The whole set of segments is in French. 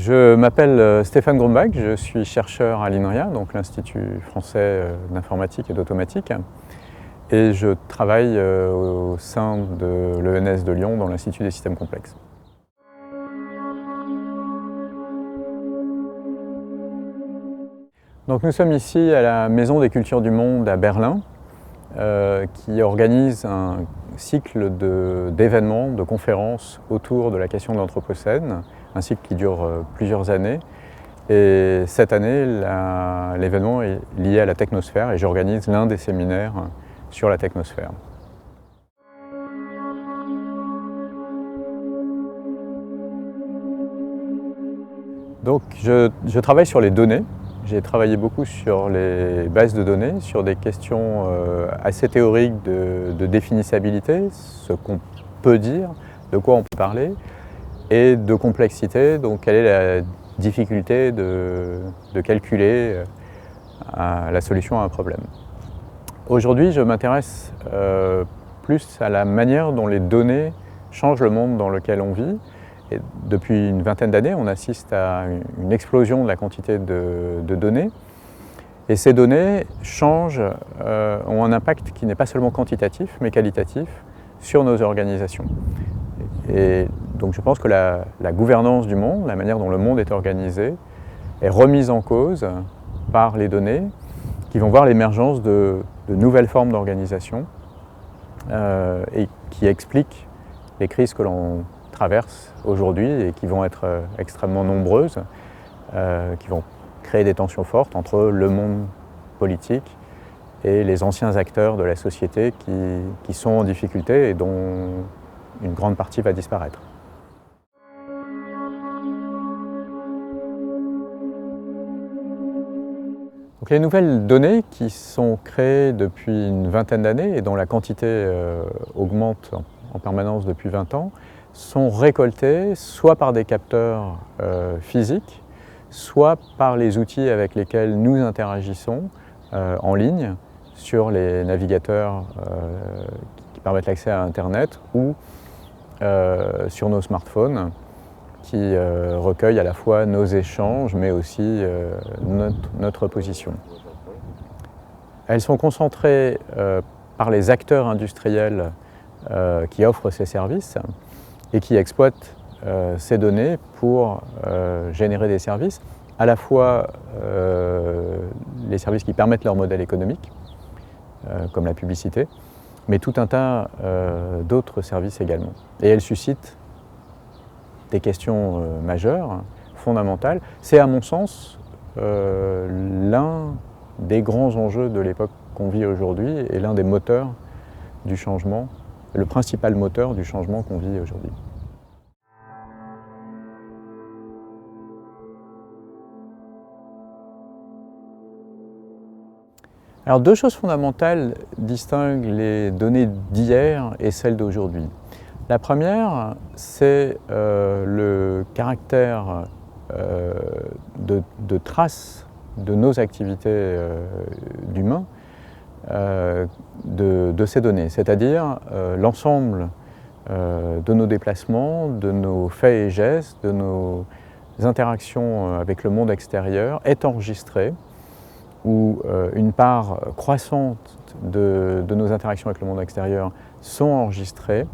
Je m'appelle Stéphane Grumbach, je suis chercheur à l'INRIA, donc l'Institut français d'informatique et d'automatique, et je travaille au sein de l'ENS de Lyon dans l'Institut des systèmes complexes. Donc nous sommes ici à la Maison des Cultures du Monde à Berlin, qui organise un cycle d'événements, de conférences autour de la question de l'Anthropocène, un cycle qui dure plusieurs années. Et cette année, l'événement est lié à la technosphère et j'organise l'un des séminaires sur la technosphère. Donc je travaille sur les données. J'ai travaillé beaucoup sur les bases de données, sur des questions assez théoriques de définissabilité, ce qu'on peut dire, de quoi on peut parler, et de complexité, donc quelle est la difficulté de calculer la solution à un problème. Aujourd'hui, je m'intéresse plus à la manière dont les données changent le monde dans lequel on vit. Et depuis une vingtaine d'années, on assiste à une explosion de la quantité de données. Et ces données changent, ont un impact qui n'est pas seulement quantitatif, mais qualitatif sur nos organisations. Et donc je pense que la gouvernance du monde, la manière dont le monde est organisé, est remise en cause par les données qui vont voir l'émergence de nouvelles formes d'organisation et qui expliquent les crises que l'on traverse aujourd'hui et qui vont être extrêmement nombreuses, qui vont créer des tensions fortes entre le monde politique et les anciens acteurs de la société qui sont en difficulté et dont une grande partie va disparaître. Donc les nouvelles données qui sont créées depuis une vingtaine d'années et dont la quantité augmente en permanence depuis 20 ans, sont récoltées soit par des capteurs physiques, soit par les outils avec lesquels nous interagissons en ligne sur les navigateurs qui permettent l'accès à Internet ou sur nos smartphones qui recueillent à la fois nos échanges mais aussi notre position. Elles sont concentrées par les acteurs industriels qui offrent ces services et qui exploitent ces données pour générer des services, à la fois les services qui permettent leur modèle économique, comme la publicité, mais tout un tas d'autres services également. Et elles suscitent des questions majeures, fondamentales. C'est à mon sens l'un des grands enjeux de l'époque qu'on vit aujourd'hui et l'un des moteurs du changement, le principal moteur du changement qu'on vit aujourd'hui. Alors deux choses fondamentales distinguent les données d'hier et celles d'aujourd'hui. La première, c'est le caractère de traces de nos activités d'humains de ces données, c'est-à-dire l'ensemble de nos déplacements, de nos faits et gestes, de nos interactions avec le monde extérieur est enregistrée, où une part croissante de nos interactions avec le monde extérieur sont enregistrées,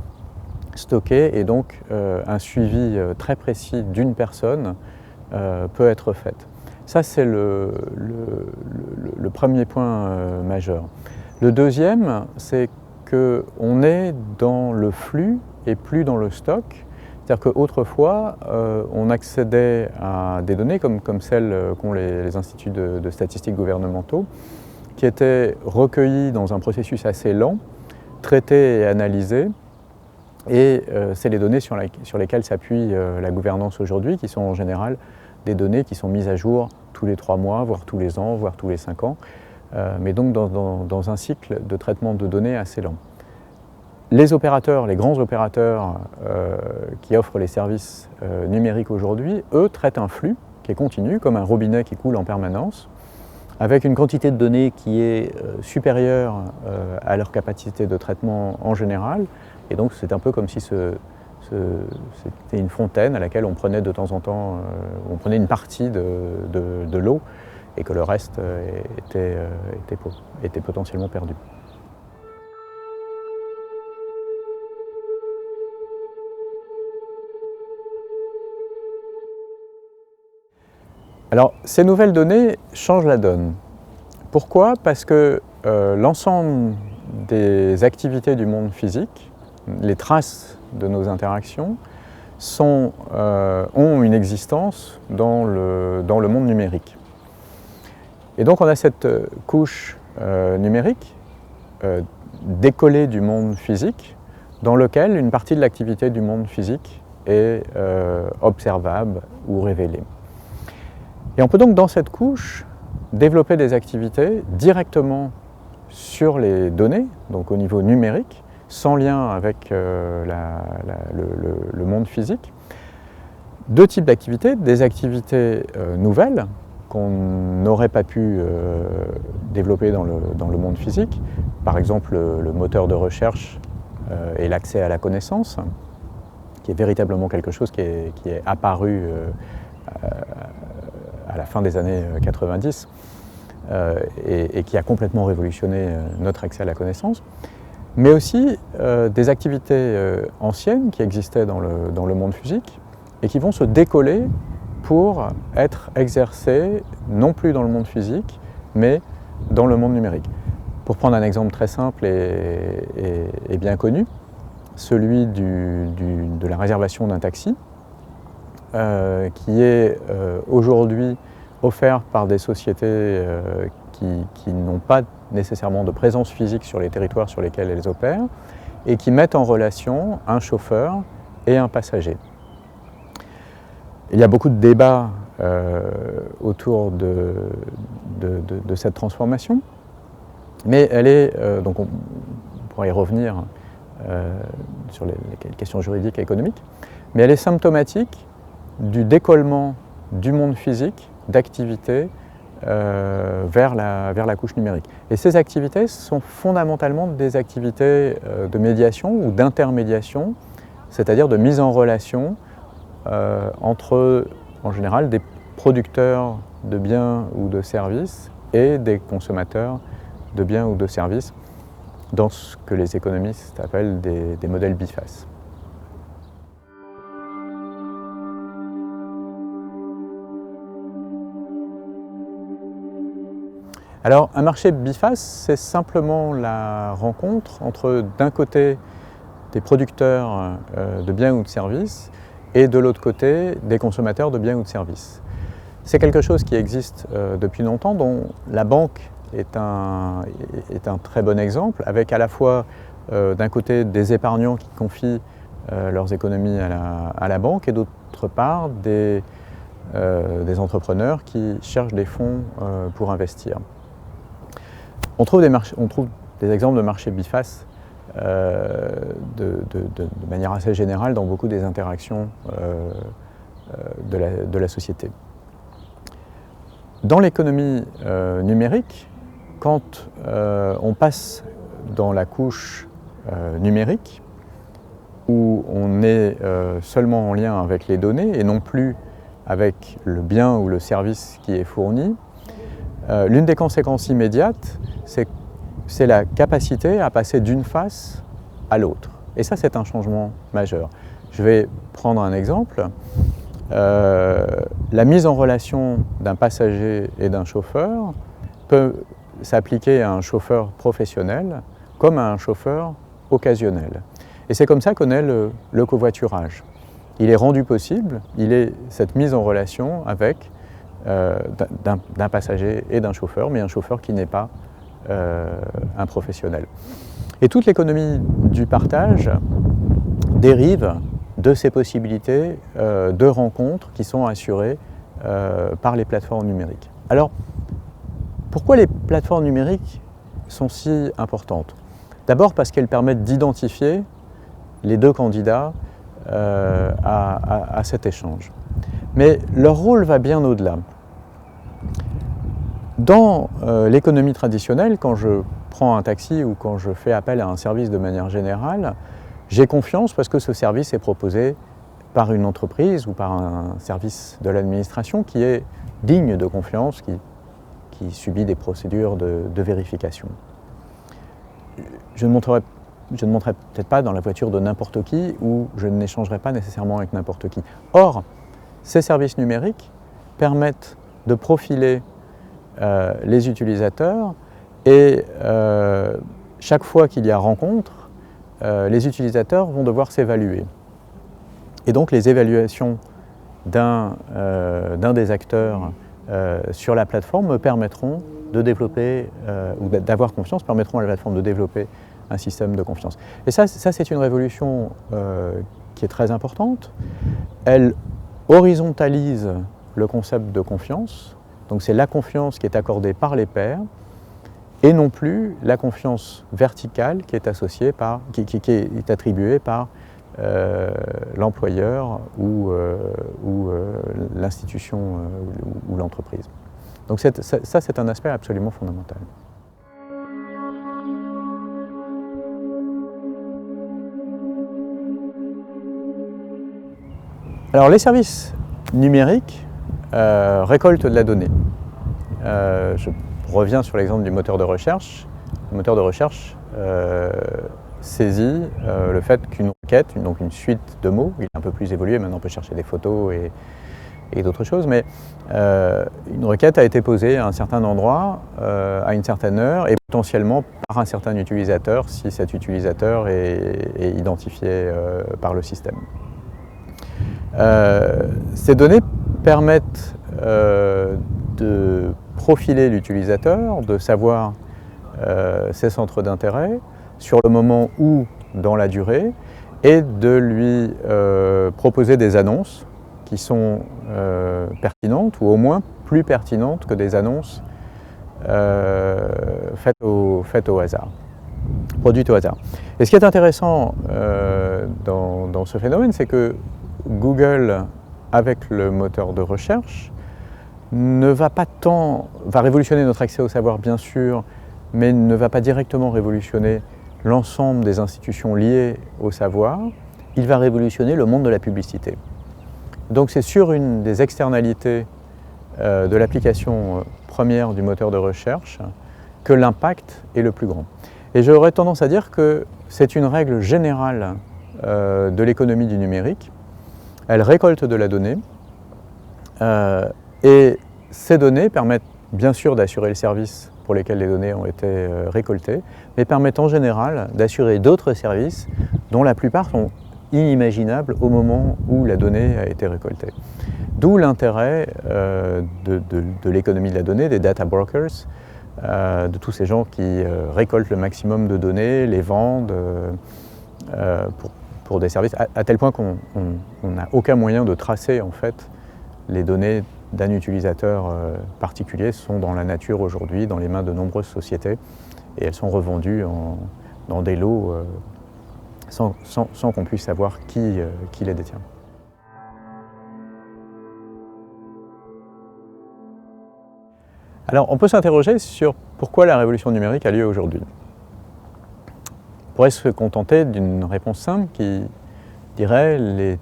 stockées, et donc un suivi très précis d'une personne peut être fait. Ça, c'est le premier point majeur. Le deuxième, c'est qu'on est dans le flux et plus dans le stock. C'est-à-dire qu'autrefois, on accédait à des données comme celles qu'ont les instituts de statistiques gouvernementaux, qui étaient recueillies dans un processus assez lent, traitées et analysées. Et c'est les données sur lesquelles s'appuie la gouvernance aujourd'hui, qui sont en général des données qui sont mises à jour tous les 3 mois, voire tous les ans, voire tous les 5 ans, mais donc dans un cycle de traitement de données assez lent. Les opérateurs, les grands opérateurs qui offrent les services numériques aujourd'hui, eux, traitent un flux qui est continu, comme un robinet qui coule en permanence, avec une quantité de données qui est supérieure à leur capacité de traitement en général. Et donc c'est un peu comme si c'était une fontaine à laquelle on prenait de temps en temps, on prenait une partie de l'eau et que le reste était potentiellement perdu. Alors, ces nouvelles données changent la donne. Pourquoi? Parce que l'ensemble des activités du monde physique, les traces de nos interactions, ont une existence dans le monde numérique. Et donc on a cette couche numérique décollée du monde physique, dans lequel une partie de l'activité du monde physique est observable ou révélée. Et on peut donc dans cette couche développer des activités directement sur les données, donc au niveau numérique, sans lien avec le monde physique. Deux types d'activités, des activités nouvelles qu'on n'aurait pas pu développer dans le monde physique, par exemple le moteur de recherche et l'accès à la connaissance, qui est véritablement quelque chose qui est apparu à la fin des années 90 et qui a complètement révolutionné notre accès à la connaissance, mais aussi des activités anciennes qui existaient dans le monde physique et qui vont se décoller pour être exercées non plus dans le monde physique, mais dans le monde numérique. Pour prendre un exemple très simple et bien connu, celui de la réservation d'un taxi, qui est aujourd'hui offert par des sociétés qui n'ont pas nécessairement de présence physique sur les territoires sur lesquels elles opèrent et qui mettent en relation un chauffeur et un passager. Il y a beaucoup de débats autour de cette transformation, mais elle est, donc on pourra y revenir sur les questions juridiques et économiques, mais elle est symptomatique du décollement du monde physique d'activités vers la couche numérique. Et ces activités sont fondamentalement des activités de médiation ou d'intermédiation, c'est-à-dire de mise en relation entre, en général, des producteurs de biens ou de services et des consommateurs de biens ou de services, dans ce que les économistes appellent des modèles bifaces. Alors, un marché biface, c'est simplement la rencontre entre, d'un côté, des producteurs de biens ou de services et de l'autre côté, des consommateurs de biens ou de services. C'est quelque chose qui existe depuis longtemps, dont la banque est un très bon exemple, avec à la fois, d'un côté, des épargnants qui confient leurs économies à la banque et d'autre part, des entrepreneurs qui cherchent des fonds pour investir. On trouve des exemples de marchés bifaces de manière assez générale dans beaucoup des interactions de la société. Dans l'économie numérique, quand on passe dans la couche numérique, où on est seulement en lien avec les données et non plus avec le bien ou le service qui est fourni, l'une des conséquences immédiates, c'est la capacité à passer d'une face à l'autre. Et ça, c'est un changement majeur. Je vais prendre un exemple. La mise en relation d'un passager et d'un chauffeur peut s'appliquer à un chauffeur professionnel comme à un chauffeur occasionnel. Et c'est comme ça qu'on est le covoiturage. Il est rendu possible, cette mise en relation avec d'un passager et d'un chauffeur, mais un chauffeur qui n'est pas un professionnel. Et toute l'économie du partage dérive de ces possibilités de rencontres qui sont assurées par les plateformes numériques. Alors, pourquoi les plateformes numériques sont si importantes? D'abord parce qu'elles permettent d'identifier les deux candidats à cet échange. Mais leur rôle va bien au-delà. Dans l'économie traditionnelle, quand je prends un taxi ou quand je fais appel à un service de manière générale, j'ai confiance parce que ce service est proposé par une entreprise ou par un service de l'administration qui est digne de confiance, qui subit des procédures de vérification. Je ne monterai peut-être pas dans la voiture de n'importe qui ou je n'échangerai pas nécessairement avec n'importe qui. Or, ces services numériques permettent de profiler les utilisateurs et chaque fois qu'il y a rencontre, les utilisateurs vont devoir s'évaluer. Et donc les évaluations d'un des acteurs sur la plateforme me permettront de développer ou d'avoir confiance, permettront à la plateforme de développer un système de confiance. Et ça c'est une révolution qui est très importante. Elle horizontalise le concept de confiance. Donc c'est la confiance qui est accordée par les pairs et non plus la confiance verticale qui est attribuée par l'employeur ou l'institution ou l'entreprise. Donc ça c'est un aspect absolument fondamental. Alors les services numériques récoltent de la donnée. Je reviens sur l'exemple du moteur de recherche. Le moteur de recherche saisit le fait qu'une requête, donc une suite de mots, il est un peu plus évolué, maintenant on peut chercher des photos et d'autres choses, mais une requête a été posée à un certain endroit, à une certaine heure, et potentiellement par un certain utilisateur, si cet utilisateur est identifié par le système. Ces données permettent de profiler l'utilisateur, de savoir ses centres d'intérêt sur le moment ou dans la durée et de lui proposer des annonces qui sont pertinentes ou au moins plus pertinentes que des annonces faites au hasard, produites au hasard. Et ce qui est intéressant dans ce phénomène, c'est que Google, avec le moteur de recherche, va révolutionner notre accès au savoir bien sûr, mais ne va pas directement révolutionner l'ensemble des institutions liées au savoir. Il va révolutionner le monde de la publicité. Donc c'est sur une des externalités de l'application première du moteur de recherche que l'impact est le plus grand. Et j'aurais tendance à dire que c'est une règle générale de l'économie du numérique. Elle récolte de la donnée et ces données permettent bien sûr d'assurer le service pour lesquels les données ont été récoltées, mais permettent en général d'assurer d'autres services dont la plupart sont inimaginables au moment où la donnée a été récoltée. D'où l'intérêt de l'économie de la donnée, des data brokers, de tous ces gens qui récoltent le maximum de données, les vendent pour des services, à tel point qu'on n'a aucun moyen de tracer en fait les données d'un utilisateur particulier sont dans la nature aujourd'hui, dans les mains de nombreuses sociétés, et elles sont revendues dans des lots sans qu'on puisse savoir qui les détient. Alors on peut s'interroger sur pourquoi la révolution numérique a lieu aujourd'hui. On pourrait se contenter d'une réponse simple qui dirait les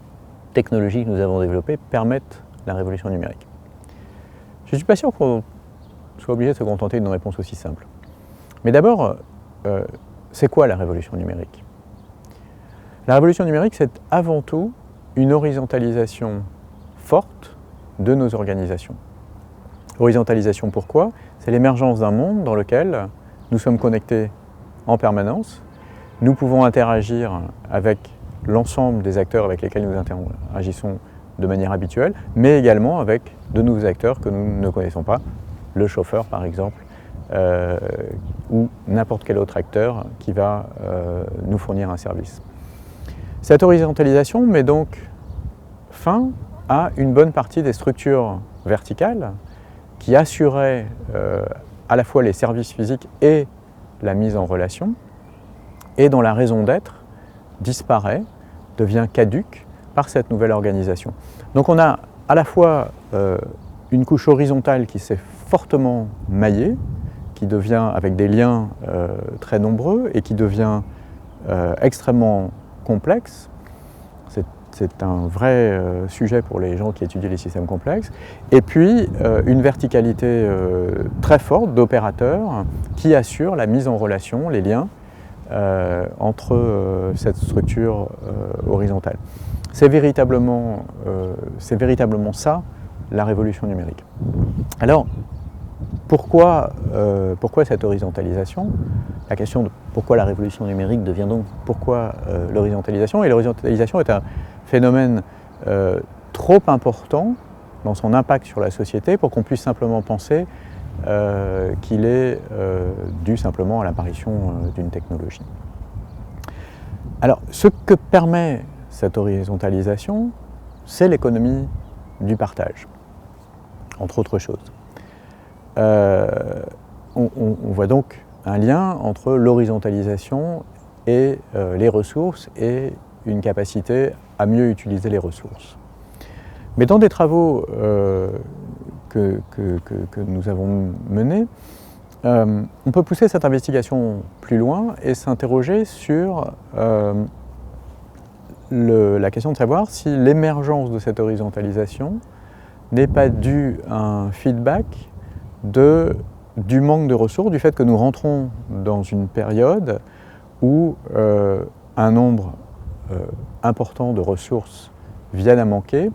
technologies que nous avons développées permettent la révolution numérique. Je ne suis pas sûr qu'on soit obligé de se contenter d'une réponse aussi simple. Mais d'abord, c'est quoi la révolution numérique? La révolution numérique, c'est avant tout une horizontalisation forte de nos organisations. Horizontalisation pourquoi? C'est l'émergence d'un monde dans lequel nous sommes connectés en permanence. Nous pouvons interagir avec l'ensemble des acteurs avec lesquels nous interagissons de manière habituelle, mais également avec de nouveaux acteurs que nous ne connaissons pas, le chauffeur par exemple, ou n'importe quel autre acteur qui va nous fournir un service. Cette horizontalisation met donc fin à une bonne partie des structures verticale qui assurait à la fois les services physiques et la mise en relation, et dont la raison d'être disparaît, devient caduque par cette nouvelle organisation. Donc on a à la fois une couche horizontale qui s'est fortement maillée, qui devient, avec des liens très nombreux, et qui devient extrêmement complexe. C'est un vrai sujet pour les gens qui étudient les systèmes complexes. Et puis une verticalité très forte d'opérateurs qui assurent la mise en relation, les liens entre cette structure horizontale. C'est véritablement ça, la révolution numérique. Alors, pourquoi cette horizontalisation? La question de pourquoi la révolution numérique devient donc pourquoi l'horizontalisation? Et l'horizontalisation est un phénomène trop important dans son impact sur la société pour qu'on puisse simplement penser qu'il est dû simplement à l'apparition d'une technologie. Alors, ce que permet cette horizontalisation, c'est l'économie du partage, entre autres choses. On voit donc un lien entre l'horizontalisation et les ressources et une capacité à mieux utiliser les ressources. Mais dans des travaux que nous avons menés, on peut pousser cette investigation plus loin et s'interroger sur la question de savoir si l'émergence de cette horizontalisation n'est pas due à un feedback du manque de ressources, du fait que nous rentrons dans une période où un nombre important de ressources viennent à manquer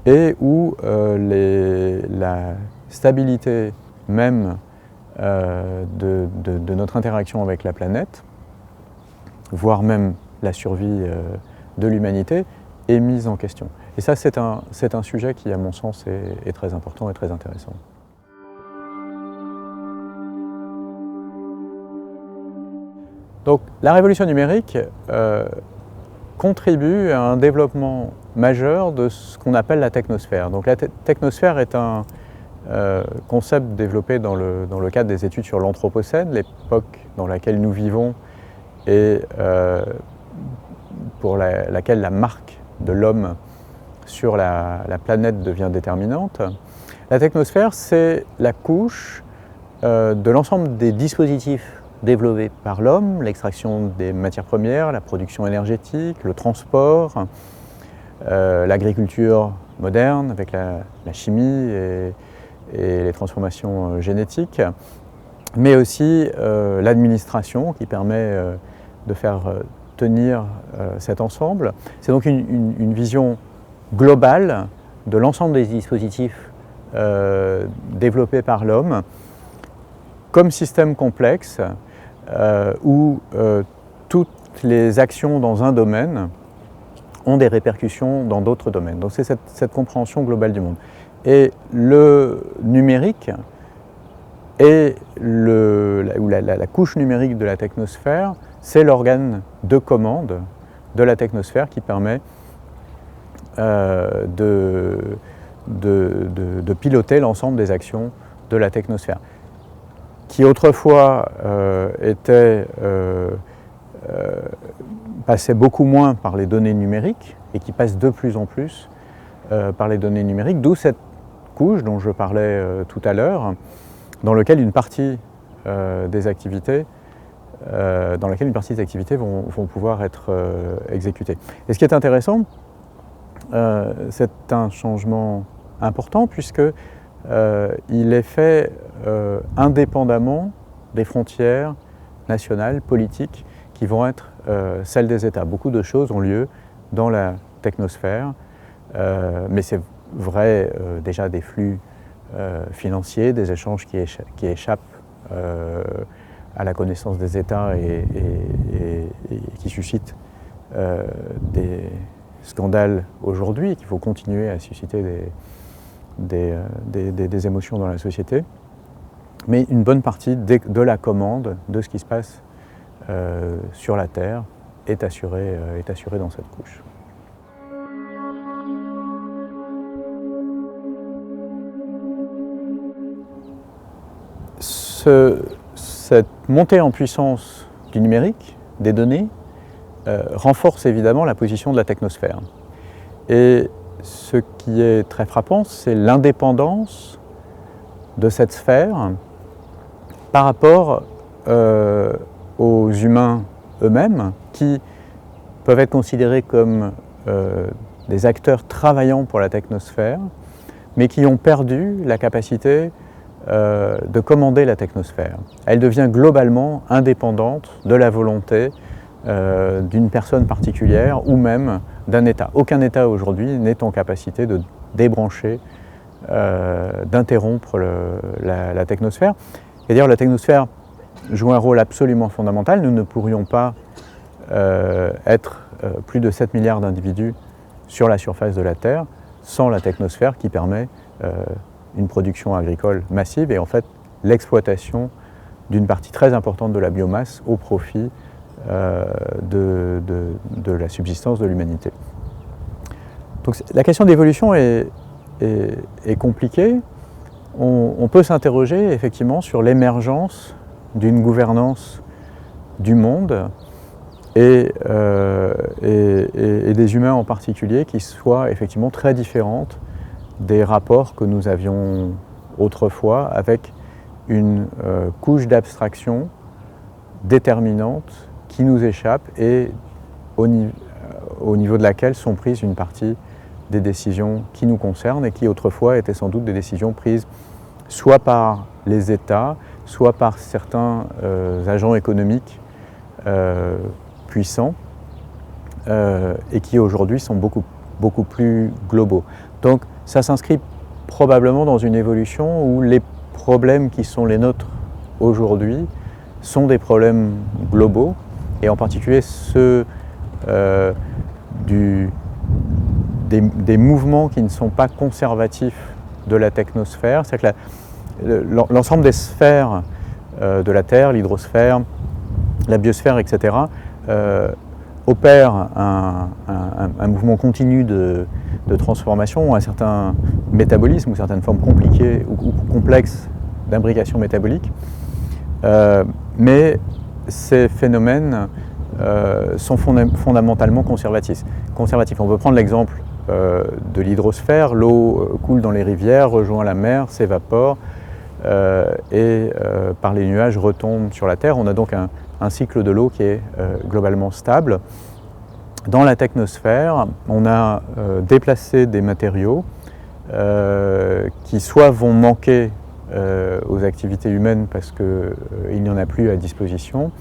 et où la stabilité même de notre interaction avec la planète, voire même la survie de l'humanité, est mise en question. Et ça, c'est un sujet qui, à mon sens, est très important et très intéressant. Donc, la révolution numérique contribue à un développement majeur de ce qu'on appelle la technosphère. Donc, la technosphère est un concept développé dans le cadre des études sur l'Anthropocène, l'époque dans laquelle nous vivons et pour laquelle la marque de l'homme sur la planète devient déterminante. La technosphère, c'est la couche de l'ensemble des dispositifs développés par l'homme, l'extraction des matières premières, la production énergétique, le transport, l'agriculture moderne avec la chimie et les transformations génétiques, mais aussi l'administration qui permet de faire tenir cet ensemble. C'est donc une vision globale de l'ensemble des dispositifs développés par l'homme comme système complexe où toutes les actions dans un domaine ont des répercussions dans d'autres domaines. Donc c'est cette compréhension globale du monde. Et le numérique et la couche numérique de la technosphère, c'est l'organe de commande de la technosphère qui permet de piloter l'ensemble des actions de la technosphère, qui autrefois passait beaucoup moins par les données numériques et qui passe de plus en plus par les données numériques, d'où cette couche dont je parlais tout à l'heure, dans laquelle une partie des activités vont pouvoir être exécutées. Et ce qui est intéressant, c'est un changement important puisque il est fait indépendamment des frontières nationales, politiques, qui vont être celles des États. Beaucoup de choses ont lieu dans la technosphère, mais c'est vrai déjà des flux financiers, des échanges qui échappent à la connaissance des États et qui suscitent des scandales aujourd'hui, qu'il faut continuer à susciter des émotions dans la société. Mais une bonne partie de la commande de ce qui se passe sur la Terre est assurée dans cette couche. cette montée en puissance du numérique, des données, renforce évidemment la position de la technosphère. Et ce qui est très frappant, c'est l'indépendance de cette sphère par rapport aux humains eux-mêmes, qui peuvent être considérés comme des acteurs travaillant pour la technosphère, mais qui ont perdu la capacité de commander la technosphère. Elle devient globalement indépendante de la volonté d'une personne particulière ou même d'un État. Aucun État aujourd'hui n'est en capacité de débrancher, d'interrompre la technosphère. Et d'ailleurs, la technosphère joue un rôle absolument fondamental. Nous ne pourrions pas être plus de 7 milliards d'individus sur la surface de la Terre sans la technosphère qui permet une production agricole massive et en fait l'exploitation d'une partie très importante de la biomasse au profit de la subsistance de l'humanité. Donc la question d'évolution est compliquée. On peut s'interroger effectivement sur l'émergence d'une gouvernance du monde et des humains en particulier qui soit effectivement très différente des rapports que nous avions autrefois avec une couche d'abstraction déterminante qui nous échappe et au niveau de laquelle sont prises une partie des décisions qui nous concernent et qui autrefois étaient sans doute des décisions prises soit par les États, soit par certains agents économiques puissants et qui aujourd'hui sont beaucoup plus globaux. Donc ça s'inscrit probablement dans une évolution où les problèmes qui sont les nôtres aujourd'hui sont des problèmes globaux et en particulier ceux des mouvements qui ne sont pas conservatifs de la technosphère. C'est-à-dire que l'ensemble des sphères de la Terre, l'hydrosphère, la biosphère, etc., opèrent un mouvement continu de transformation, un certain métabolisme ou certaines formes compliquées ou complexes d'imbrication métabolique. Mais ces phénomènes sont fondamentalement conservatifs. On peut prendre l'exemple de l'hydrosphère. L'eau coule dans les rivières, rejoint la mer, s'évapore et par les nuages retombe sur la Terre. On a donc un cycle de l'eau qui est globalement stable. Dans la technosphère, on a déplacé des matériaux qui soit vont manquer aux activités humaines parce qu'il n'y en a plus à disposition,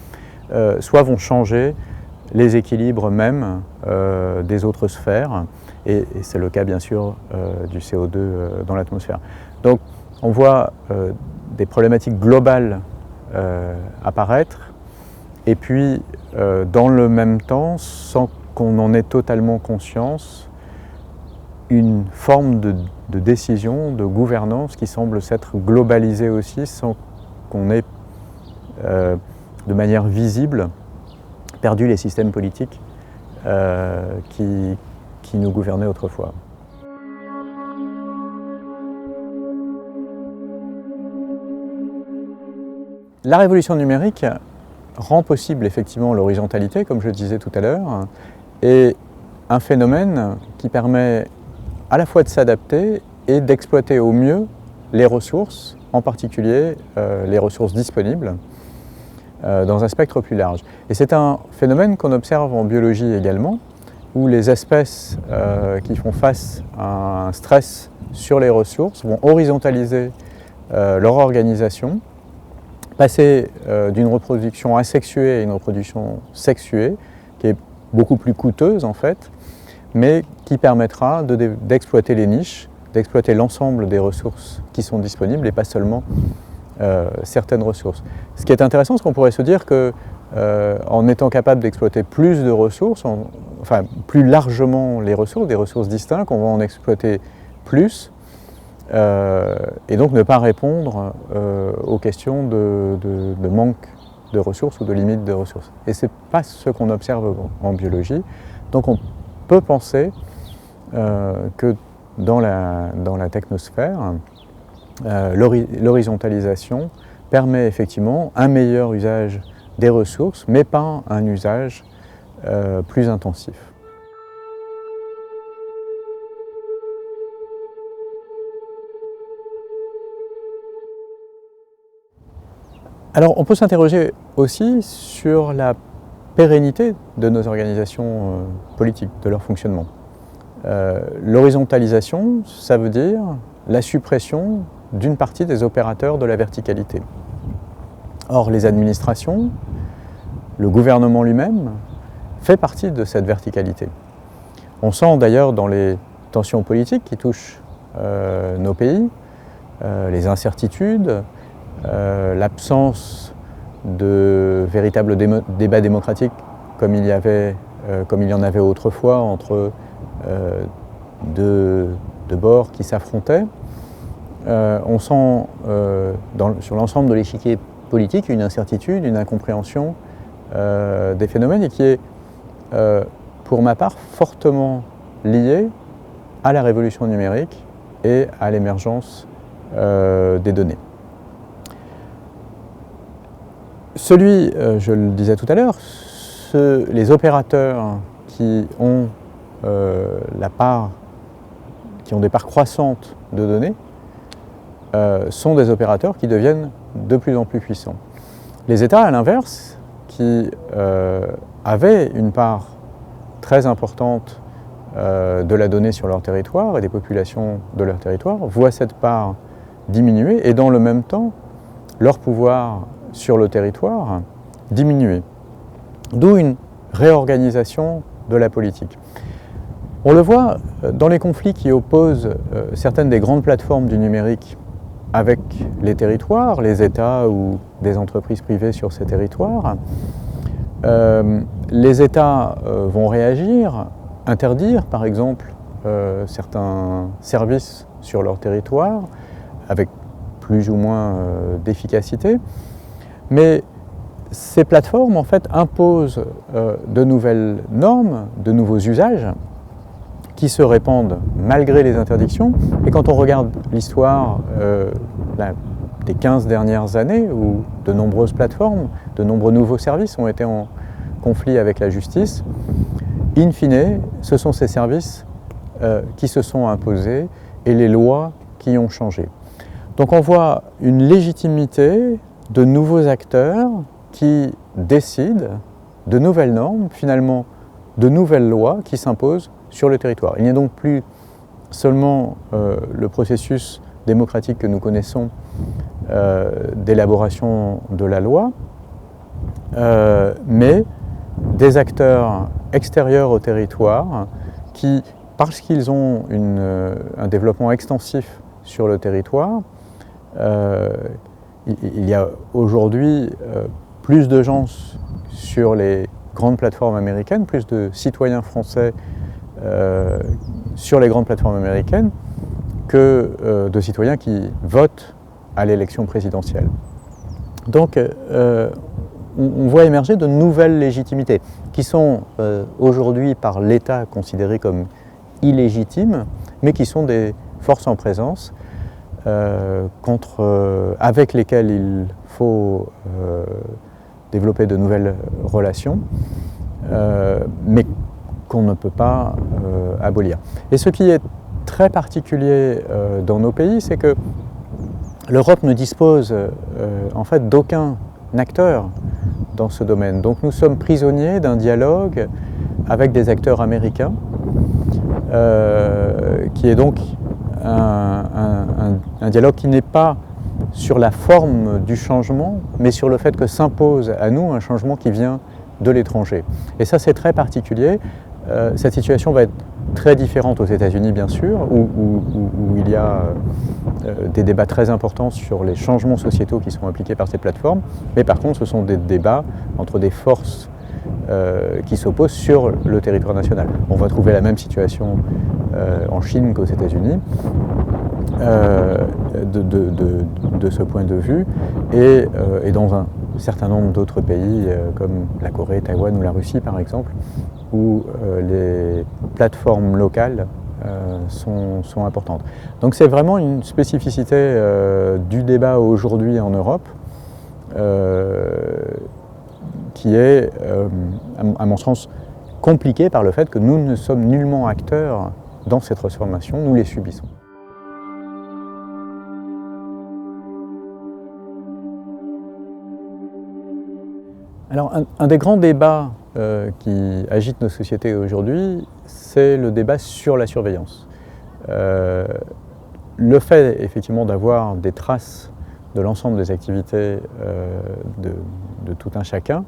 soit vont changer les équilibres même des autres sphères, et c'est le cas bien sûr du CO2 dans l'atmosphère. Donc on voit des problématiques globales apparaître, et puis dans le même temps, sans qu'on en ait totalement conscience, une forme de décision, de gouvernance qui semble s'être globalisée aussi sans qu'on ait de manière visible perdu les systèmes politiques qui nous gouvernaient autrefois. La révolution numérique rend possible effectivement l'horizontalité, comme je le disais tout à l'heure, et un phénomène qui permet à la fois de s'adapter et d'exploiter au mieux les ressources, en particulier les ressources disponibles, dans un spectre plus large. Et c'est un phénomène qu'on observe en biologie également, où les espèces qui font face à un stress sur les ressources vont horizontaliser leur organisation, passer d'une reproduction asexuée à une reproduction sexuée, qui est beaucoup plus coûteuse en fait, mais qui permettra d'exploiter les niches, d'exploiter l'ensemble des ressources qui sont disponibles et pas seulement certaines ressources. Ce qui est intéressant, c'est qu'on pourrait se dire que en étant capable d'exploiter plus de ressources, enfin plus largement les ressources, des ressources distinctes, on va en exploiter plus et donc ne pas répondre aux questions de manque de ressources ou de limite de ressources. Et ce n'est pas ce qu'on observe en biologie. Donc on peut penser que dans la technosphère, l'horizontalisation permet effectivement un meilleur usage des ressources, mais pas un usage plus intensif. Alors on peut s'interroger aussi sur la pérennité de nos organisations politiques, de leur fonctionnement. L'horizontalisation, ça veut dire la suppression d'une partie des opérateurs de la verticalité. Or, les administrations, le gouvernement lui-même, fait partie de cette verticalité. On sent d'ailleurs dans les tensions politiques qui touchent nos pays, les incertitudes, l'absence de véritables débats démocratiques comme il y en avait autrefois entre deux bords qui s'affrontaient. On sent sur l'ensemble de l'échiquier politique une incertitude, une incompréhension des phénomènes et qui est, pour ma part, fortement liée à la révolution numérique et à l'émergence des données. Je le disais tout à l'heure, les opérateurs qui ont des parts croissantes de données sont des opérateurs qui deviennent de plus en plus puissants. Les États, à l'inverse, qui avaient une part très importante de la donnée sur leur territoire et des populations de leur territoire, voient cette part diminuer et dans le même temps, leur pouvoir sur le territoire diminuer. D'où une réorganisation de la politique. On le voit dans les conflits qui opposent certaines des grandes plateformes du numérique avec les territoires, les États ou des entreprises privées sur ces territoires. Les États vont réagir, interdire par exemple certains services sur leur territoire avec plus ou moins d'efficacité. Mais ces plateformes en fait imposent de nouvelles normes, de nouveaux usages qui se répandent malgré les interdictions. Et quand on regarde l'histoire des 15 dernières années où de nombreuses plateformes, de nombreux nouveaux services ont été en conflit avec la justice, in fine, ce sont ces services qui se sont imposés et les lois qui ont changé. Donc on voit une légitimité de nouveaux acteurs qui décident de nouvelles normes, finalement de nouvelles lois qui s'imposent sur le territoire. Il n'y a donc plus seulement le processus démocratique que nous connaissons d'élaboration de la loi, mais des acteurs extérieurs au territoire qui, parce qu'ils ont un développement extensif sur le territoire, il y a aujourd'hui plus de gens sur les grandes plateformes américaines, plus de citoyens français sur les grandes plateformes américaines que de citoyens qui votent à l'élection présidentielle. Donc on voit émerger de nouvelles légitimités qui sont aujourd'hui par l'État considérées comme illégitimes, mais qui sont des forces en présence avec lesquelles il faut développer de nouvelles relations, mais qu'on ne peut pas abolir. Et ce qui est très particulier dans nos pays, c'est que l'Europe ne dispose en fait d'aucun acteur dans ce domaine. Donc nous sommes prisonniers d'un dialogue avec des acteurs américains, qui est donc un dialogue qui n'est pas sur la forme du changement, mais sur le fait que s'impose à nous un changement qui vient de l'étranger. Et ça, c'est très particulier. Cette situation va être très différente aux États-Unis, bien sûr, où il y a des débats très importants sur les changements sociétaux qui sont impliqués par ces plateformes. Mais par contre, ce sont des débats entre des forces qui s'opposent sur le territoire national. On va trouver la même situation en Chine qu'aux États-Unis, de ce point de vue, et dans un certain nombre d'autres pays comme la Corée, Taïwan ou la Russie par exemple, où les plateformes locales sont importantes. Donc c'est vraiment une spécificité du débat aujourd'hui en Europe, est, à mon sens, compliquée par le fait que nous ne sommes nullement acteurs dans ces transformations, nous les subissons. Alors, un des grands débats qui agite nos sociétés aujourd'hui, c'est le débat sur la surveillance. Le fait, effectivement, d'avoir des traces de l'ensemble des activités de tout un chacun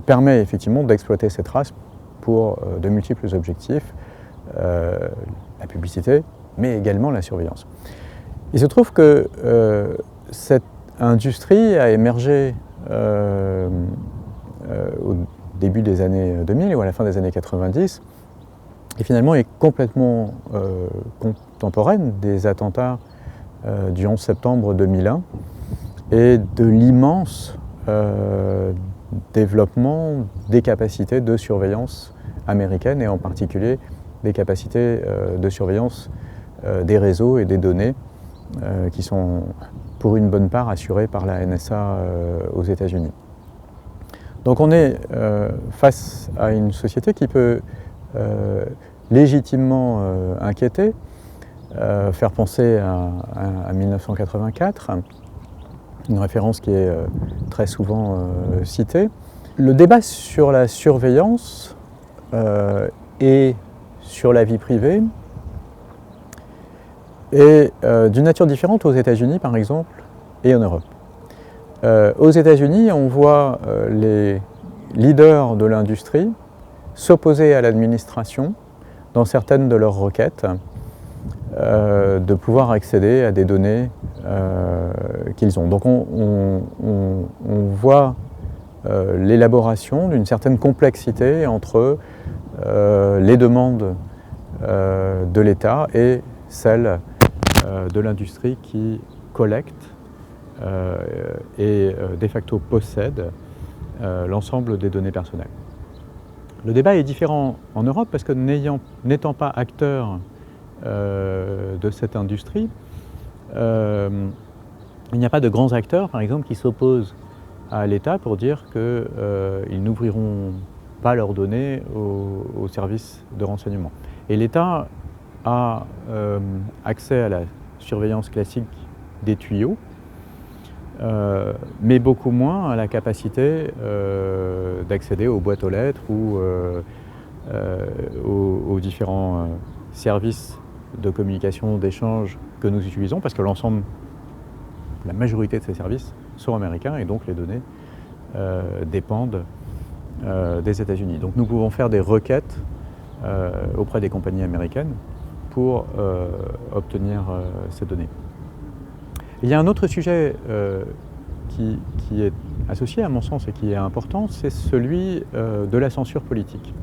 permet effectivement d'exploiter ces traces pour de multiples objectifs, la publicité, mais également la surveillance. Il se trouve que cette industrie a émergé au début des années 2000 ou à la fin des années 90 et finalement est complètement contemporaine des attentats du 11 septembre 2001 et de l'immense développement des capacités de surveillance américaines et en particulier des capacités de surveillance des réseaux et des données qui sont pour une bonne part assurées par la NSA aux États-Unis. Donc on est face à une société qui peut légitimement inquiéter, faire penser à 1984, une référence qui est très souvent citée. Le débat sur la surveillance et sur la vie privée est d'une nature différente aux États-Unis par exemple et en Europe. Aux États-Unis, on voit les leaders de l'industrie s'opposer à l'administration dans certaines de leurs requêtes, de pouvoir accéder à des données qu'ils ont. Donc on voit l'élaboration d'une certaine complexité entre les demandes de l'État et celles de l'industrie qui collecte et de facto possède l'ensemble des données personnelles. Le débat est différent en Europe parce que n'étant pas acteur de cette industrie, il n'y a pas de grands acteurs, par exemple, qui s'opposent à l'État pour dire qu'ils n'ouvriront pas leurs données aux services de renseignement. Et l'État a accès à la surveillance classique des tuyaux, mais beaucoup moins à la capacité d'accéder aux boîtes aux lettres ou aux différents services de communication, d'échange que nous utilisons, parce que la majorité de ces services sont américains et donc les données dépendent des États-Unis. Donc nous pouvons faire des requêtes auprès des compagnies américaines pour obtenir ces données. Il y a un autre sujet qui est associé à mon sens et qui est important, c'est celui de la censure politique.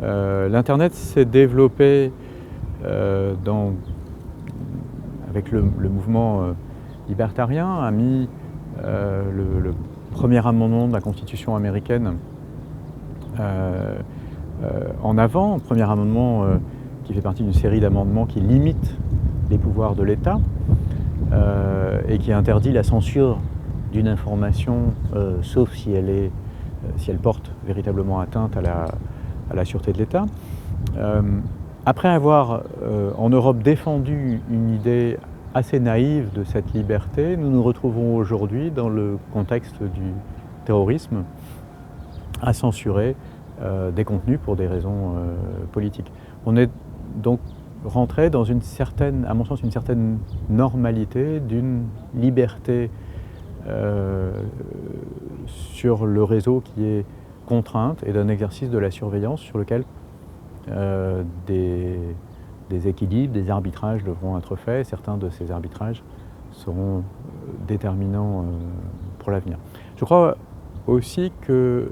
L'Internet s'est développé avec le mouvement libertarien, a mis le premier amendement de la Constitution américaine en avant, premier amendement qui fait partie d'une série d'amendements qui limitent les pouvoirs de l'État et qui interdit la censure d'une information sauf si elle porte véritablement atteinte à la sûreté de l'État. Après avoir en Europe défendu une idée assez naïve de cette liberté, nous nous retrouvons aujourd'hui dans le contexte du terrorisme à censurer des contenus pour des raisons politiques. On est donc rentré dans une certaine, à mon sens, une certaine normalité d'une liberté sur le réseau qui est contrainte et d'un exercice de la surveillance sur lequel des équilibres, des arbitrages devront être faits. Certains de ces arbitrages seront déterminants pour l'avenir. Je crois aussi que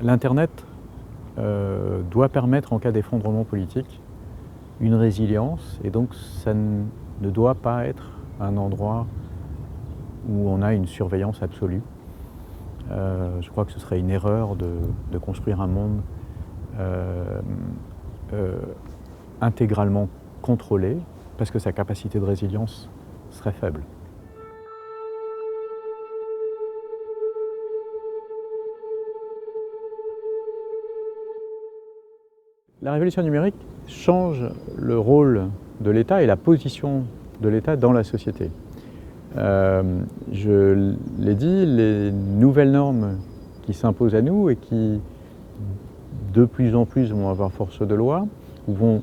l'Internet doit permettre, en cas d'effondrement politique, une résilience, et donc ça ne doit pas être un endroit où on a une surveillance absolue. Je crois que ce serait une erreur de construire un monde intégralement contrôlé, parce que sa capacité de résilience serait faible. La révolution numérique change le rôle de l'État et la position de l'État dans la société. Je l'ai dit, les nouvelles normes qui s'imposent à nous et qui de plus en plus vont avoir force de loi, ou vont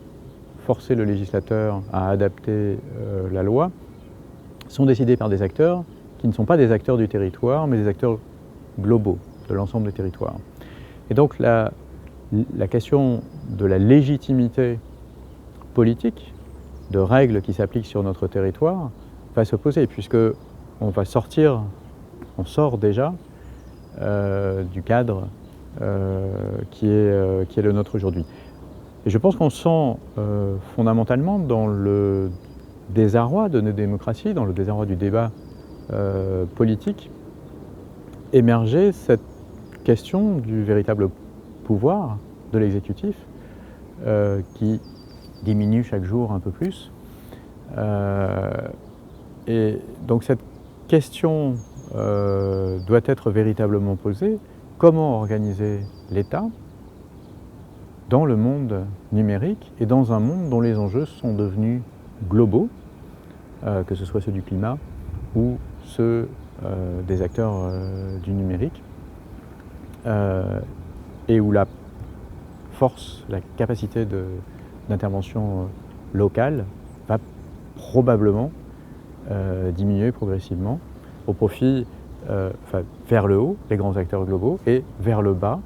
forcer le législateur à adapter la loi, sont décidées par des acteurs qui ne sont pas des acteurs du territoire, mais des acteurs globaux de l'ensemble des territoires. Et donc la question de la légitimité politique, de règles qui s'appliquent sur notre territoire, va se poser, puisque on sort déjà du cadre qui est le nôtre aujourd'hui. Et je pense qu'on sent fondamentalement dans le désarroi de nos démocraties, dans le désarroi du débat politique, émerger cette question du véritable pouvoir de l'exécutif qui diminue chaque jour un peu plus. Et donc cette question doit être véritablement posée. Comment organiser l'État dans le monde numérique et dans un monde dont les enjeux sont devenus globaux, que ce soit ceux du climat ou ceux des acteurs du numérique, et où la force, la capacité d'intervention locale va probablement diminuer progressivement au profit, vers le haut, les grands acteurs globaux, et vers le bas,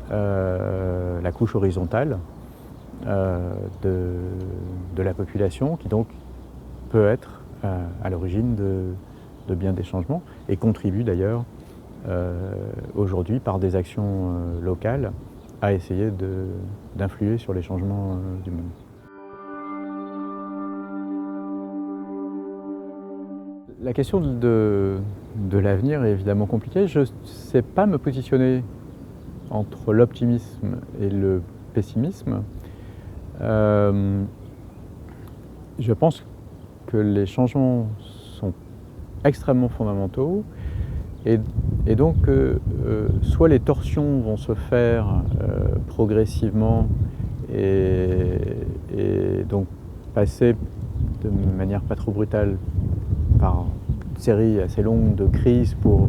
la couche horizontale de la population, qui donc peut être à l'origine de bien des changements et contribue d'ailleurs aujourd'hui par des actions locales à essayer d'influer sur les changements du monde. La question de l'avenir est évidemment compliquée. Je ne sais pas me positionner entre l'optimisme et le pessimisme. Je pense que les changements sont extrêmement fondamentaux et donc soit les torsions vont se faire progressivement et donc passer de manière pas trop brutale par une série assez longue de crises pour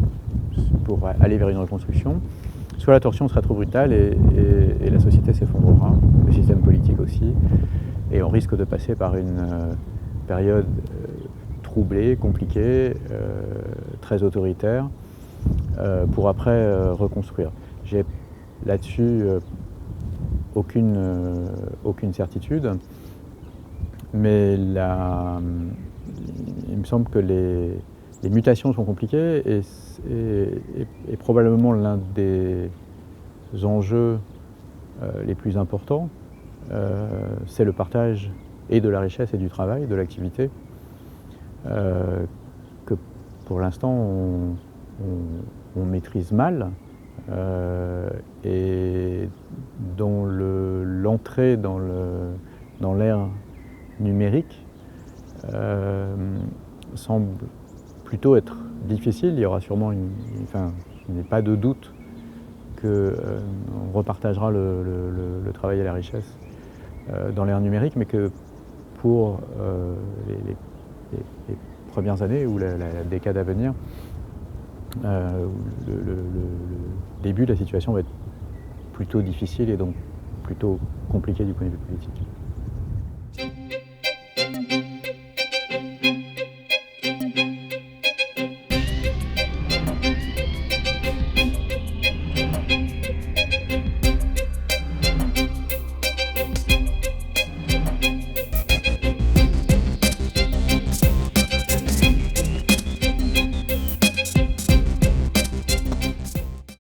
aller vers une reconstruction, soit la torsion sera trop brutale et la société s'effondrera, le système politique aussi, et on risque de passer par une période troublée, compliquée, très autoritaire, pour après reconstruire. J'ai là-dessus aucune certitude, mais il me semble que les mutations sont compliquées et probablement l'un des enjeux les plus importants, c'est le partage et de la richesse et du travail, de l'activité, que pour l'instant on maîtrise mal et dont l'entrée dans l'ère numérique semble plutôt être difficile. Il y aura sûrement il n'y a pas de doute qu'on repartagera le travail et la richesse dans l'ère numérique, mais que pour les premières années ou la décade à venir, le début de la situation va être plutôt difficile et donc plutôt compliqué du point de vue politique.